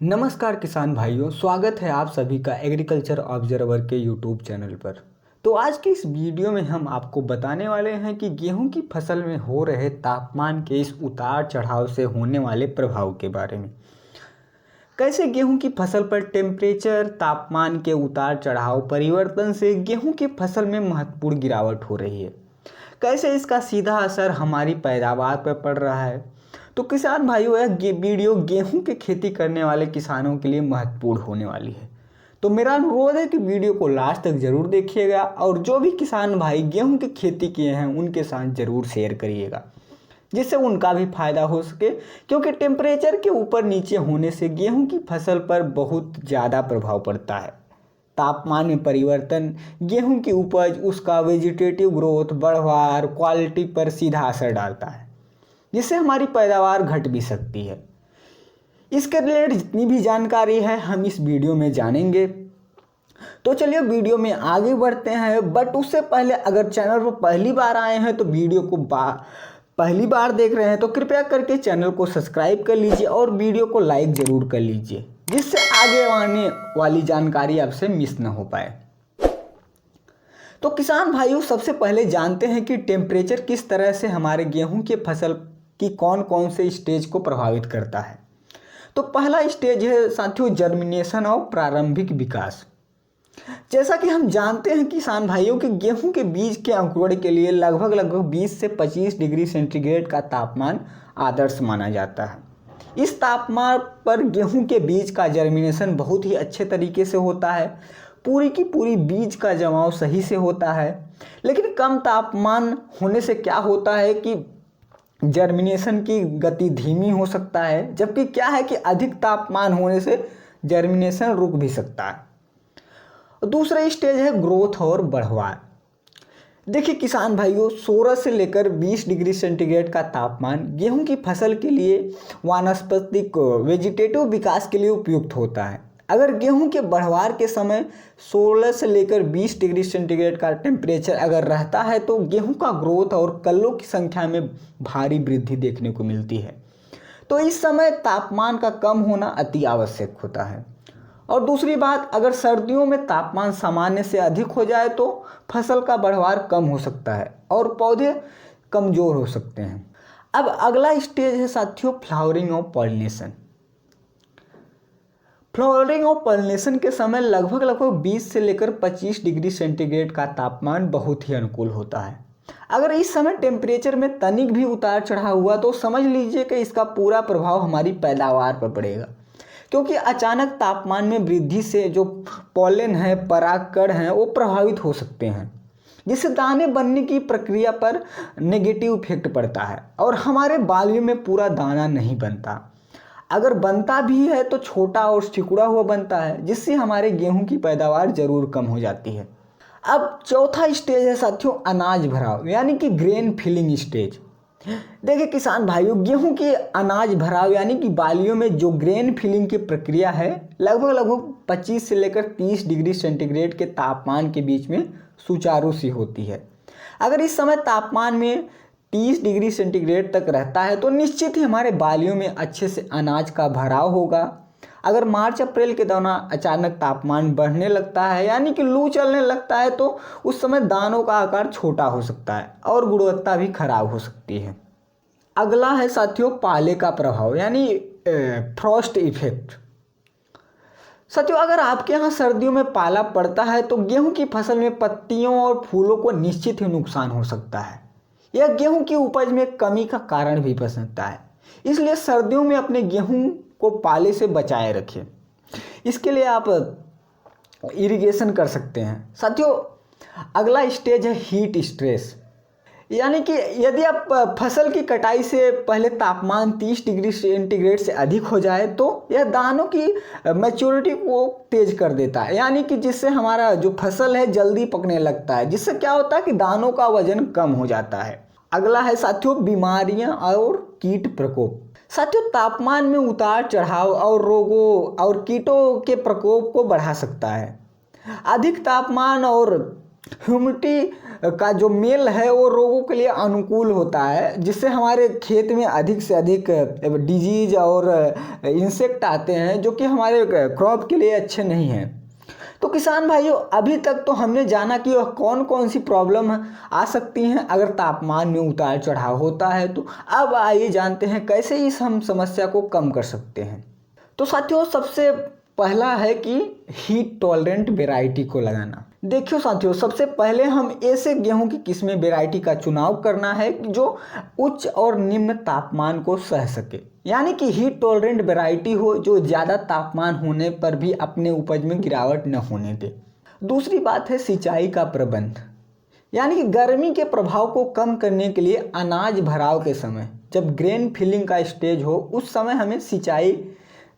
नमस्कार किसान भाइयों, स्वागत है आप सभी का एग्रीकल्चर ऑब्जर्वर के यूट्यूब चैनल पर। तो आज के इस वीडियो में हम आपको बताने वाले हैं कि गेहूं की फसल में हो रहे तापमान के इस उतार चढ़ाव से होने वाले प्रभाव के बारे में। कैसे गेहूं की फसल पर टेम्परेचर, तापमान के उतार चढ़ाव परिवर्तन से गेहूं की फसल में महत्वपूर्ण गिरावट हो रही है। कैसे इसका सीधा असर हमारी पैदावार पर पड़ रहा है। तो किसान भाइयों, यह वीडियो गेहूं की खेती करने वाले किसानों के लिए महत्वपूर्ण होने वाली है। तो मेरा अनुरोध है कि वीडियो को लास्ट तक जरूर देखिएगा और जो भी किसान भाई गेहूं की खेती किए हैं उनके साथ जरूर शेयर करिएगा, जिससे उनका भी फायदा हो सके। क्योंकि टेम्परेचर के ऊपर नीचे होने से गेहूं की फसल पर बहुत ज़्यादा प्रभाव पड़ता है। तापमान में परिवर्तन गेहूं की उपज, उसका वेजिटेटिव ग्रोथ, बढ़वार, क्वालिटी पर सीधा असर डालता है, जिससे हमारी पैदावार घट भी सकती है। इसके रिलेटेड जितनी भी जानकारी है हम इस वीडियो में जानेंगे। तो चलिए वीडियो में आगे बढ़ते हैं। बट उससे पहले अगर चैनल पर पहली बार आए हैं तो वीडियो को पहली बार देख रहे हैं तो कृपया करके चैनल को सब्सक्राइब कर लीजिए और वीडियो को लाइक ज़रूर कर लीजिए, जिससे आगे आने वाली जानकारी आपसे मिस ना हो पाए। तो किसान भाइयों, सबसे पहले जानते हैं कि टेम्परेचर किस तरह से हमारे गेहूं के फसल की कौन कौन से स्टेज को प्रभावित करता है। तो पहला स्टेज है साथियों जर्मिनेशन और प्रारंभिक विकास। जैसा कि हम जानते हैं किसान भाइयों कि गेहूं के बीज के अंकुरण के लिए लगभग 20 से 25 डिग्री सेंटीग्रेड का तापमान आदर्श माना जाता है। इस तापमान पर गेहूं के बीज का जर्मिनेशन बहुत ही अच्छे तरीके से होता है। पूरी की पूरी बीज का जमाव सही से होता है। लेकिन कम तापमान होने से क्या होता है कि जर्मिनेशन की गति धीमी हो सकता है, जबकि क्या है कि अधिक तापमान होने से जर्मिनेशन रुक भी सकता है। दूसरा स्टेज है ग्रोथ और बढ़वार। देखिए किसान भाइयों, 16 से लेकर 20 डिग्री सेंटीग्रेड का तापमान गेहूं की फसल के लिए वानस्पतिक वेजिटेटिव विकास के लिए उपयुक्त होता है। अगर गेहूं के बढ़वार के समय 16 से लेकर 20 डिग्री सेंटीग्रेड का टेम्परेचर अगर रहता है तो गेहूं का ग्रोथ और कल्लों की संख्या में भारी वृद्धि देखने को मिलती है। तो इस समय तापमान का कम होना अति आवश्यक होता है। और दूसरी बात, अगर सर्दियों में तापमान सामान्य से अधिक हो जाए तो फसल का बढ़वार कम हो सकता है और पौधे कमज़ोर हो सकते हैं। अब अगला स्टेज है साथियों फ्लावरिंग और पॉलिनेशन। फ्लावरिंग और पॉलिनेशन के समय लगभग 20 से लेकर 25 डिग्री सेंटीग्रेड का तापमान बहुत ही अनुकूल होता है। अगर इस समय टेम्परेचर में तनिक भी उतार चढ़ाव हुआ तो समझ लीजिए कि इसका पूरा प्रभाव हमारी पैदावार पर पड़ेगा। क्योंकि अचानक तापमान में वृद्धि से जो पॉलन है, परागकण हैं, वो प्रभावित हो सकते हैं, जिससे दाने बनने की प्रक्रिया पर नेगेटिव इफेक्ट पड़ता है और हमारे बालियों में पूरा दाना नहीं बनता। अगर बनता भी है तो छोटा और सिकुड़ा हुआ बनता है, जिससे हमारे गेहूं की पैदावार जरूर कम हो जाती है। अब चौथा स्टेज है साथियों अनाज भराव, यानी कि ग्रेन फिलिंग स्टेज। देखिए किसान भाइयों, गेहूं के अनाज भराव यानी कि बालियों में जो ग्रेन फिलिंग की प्रक्रिया है लगभग 25 से लेकर 30 डिग्री सेंटीग्रेड के तापमान के बीच में सुचारू सी होती है। अगर इस समय तापमान में 30 डिग्री सेंटीग्रेड तक रहता है तो निश्चित ही हमारे बालियों में अच्छे से अनाज का भराव होगा। अगर मार्च अप्रैल के दौरान अचानक तापमान बढ़ने लगता है यानी कि लू चलने लगता है तो उस समय दानों का आकार छोटा हो सकता है और गुणवत्ता भी खराब हो सकती है। अगला है साथियों पाले का प्रभाव यानी फ्रॉस्ट इफेक्ट। साथियों, अगर आपके यहाँ सर्दियों में पाला पड़ता है तो गेहूं की फसल में पत्तियों और फूलों को निश्चित ही नुकसान हो सकता है। यह गेहूं की उपज में कमी का कारण भी बन सकता है। इसलिए सर्दियों में अपने गेहूं को पाले से बचाए रखें। इसके लिए आप इरिगेशन कर सकते हैं। साथियों, अगला स्टेज है हीट स्ट्रेस, यानी कि यदि आप फसल की कटाई से पहले तापमान 30 डिग्री सेंटीग्रेड से अधिक हो जाए तो यह दानों की मैच्योरिटी को तेज कर देता है, यानी कि जिससे हमारा जो फसल है जल्दी पकने लगता है, जिससे क्या होता है कि दानों का वजन कम हो जाता है। अगला है साथियों बीमारियां और कीट प्रकोप। साथियों, तापमान में उतार चढ़ाव और रोगों और कीटों के प्रकोप को बढ़ा सकता है। अधिक तापमान और ह्यूमिडिटी का जो मेल है वो रोगों के लिए अनुकूल होता है, जिससे हमारे खेत में अधिक से अधिक डिजीज और इंसेक्ट आते हैं जो कि हमारे क्रॉप के लिए अच्छे नहीं हैं। तो किसान भाइयों, अभी तक तो हमने जाना कि वह कौन कौन सी प्रॉब्लम आ सकती हैं अगर तापमान में उतार चढ़ाव होता है। तो अब आइए जानते हैं कैसे इस हम समस्या को कम कर सकते हैं। तो साथियों, सबसे पहला है कि हीट टॉलरेंट वैरायटी को लगाना। देखियो साथियों, सबसे पहले हम ऐसे गेहूं की किस्में वैरायटी का चुनाव करना है जो उच्च और निम्न तापमान को सह सके, यानी कि हीट टॉलरेंट वैरायटी हो जो ज़्यादा तापमान होने पर भी अपने उपज में गिरावट न होने दे। दूसरी बात है सिंचाई का प्रबंध, यानी कि गर्मी के प्रभाव को कम करने के लिए अनाज भराव के समय जब ग्रेन फिलिंग का स्टेज हो उस समय हमें सिंचाई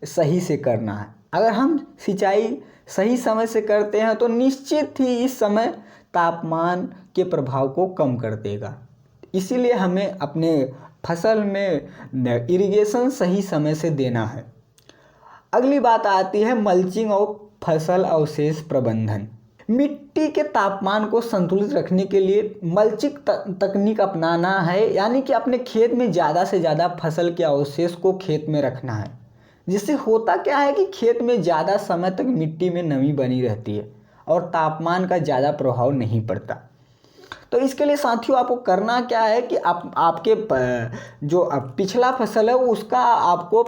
सही से करना है। अगर हम सिंचाई सही समय से करते हैं तो निश्चित ही इस समय तापमान के प्रभाव को कम कर देगा। इसीलिए हमें अपने फसल में इरिगेशन सही समय से देना है। अगली बात आती है मल्चिंग और फसल अवशेष प्रबंधन। मिट्टी के तापमान को संतुलित रखने के लिए मल्चिंग तकनीक अपनाना है, यानी कि अपने खेत में ज़्यादा से ज़्यादा फसल के अवशेष को खेत में रखना है, जिससे होता क्या है कि खेत में ज़्यादा समय तक मिट्टी में नमी बनी रहती है और तापमान का ज़्यादा प्रभाव नहीं पड़ता। तो इसके लिए साथियों आपको करना क्या है कि आपके जो पिछला फसल है उसका आपको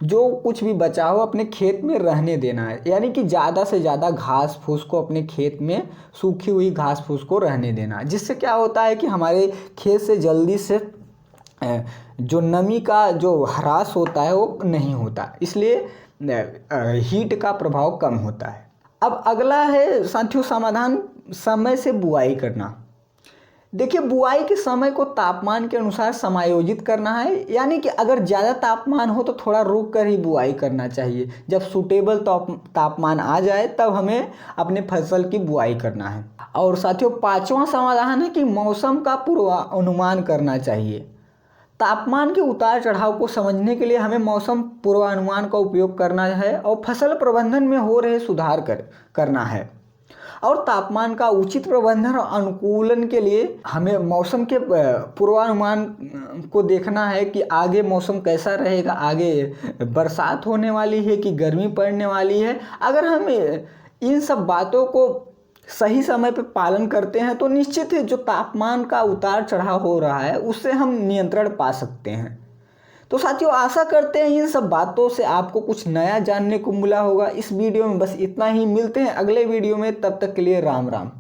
जो कुछ भी बचा हो अपने खेत में रहने देना है, यानी कि ज़्यादा से ज़्यादा घास फूस को अपने खेत में, सूखी हुई घास फूस को रहने देना, जिससे क्या होता है कि हमारे खेत से जल्दी से जो नमी का जो ह्रास होता है वो नहीं होता, इसलिए हीट का प्रभाव कम होता है। अब अगला है साथियों समाधान, समय से बुआई करना। देखिए, बुआई के समय को तापमान के अनुसार समायोजित करना है, यानी कि अगर ज़्यादा तापमान हो तो थोड़ा रुक कर ही बुआई करना चाहिए। जब सूटेबल तापमान आ जाए तब हमें अपने फसल की बुआई करना है। और साथियों, पांचवा समाधान है कि मौसम का पूर्वानुमान करना चाहिए। तापमान के उतार चढ़ाव को समझने के लिए हमें मौसम पूर्वानुमान का उपयोग करना है और फसल प्रबंधन में हो रहे सुधार करना है। और तापमान का उचित प्रबंधन और अनुकूलन के लिए हमें मौसम के पूर्वानुमान को देखना है कि आगे मौसम कैसा रहेगा, आगे बरसात होने वाली है कि गर्मी पड़ने वाली है। अगर हम इन सब बातों को सही समय पर पालन करते हैं तो निश्चित ही जो तापमान का उतार चढ़ाव हो रहा है उससे हम नियंत्रण पा सकते हैं। तो साथियों, आशा करते हैं इन सब बातों से आपको कुछ नया जानने को मिला होगा। इस वीडियो में बस इतना ही, मिलते हैं अगले वीडियो में, तब तक के लिए राम राम।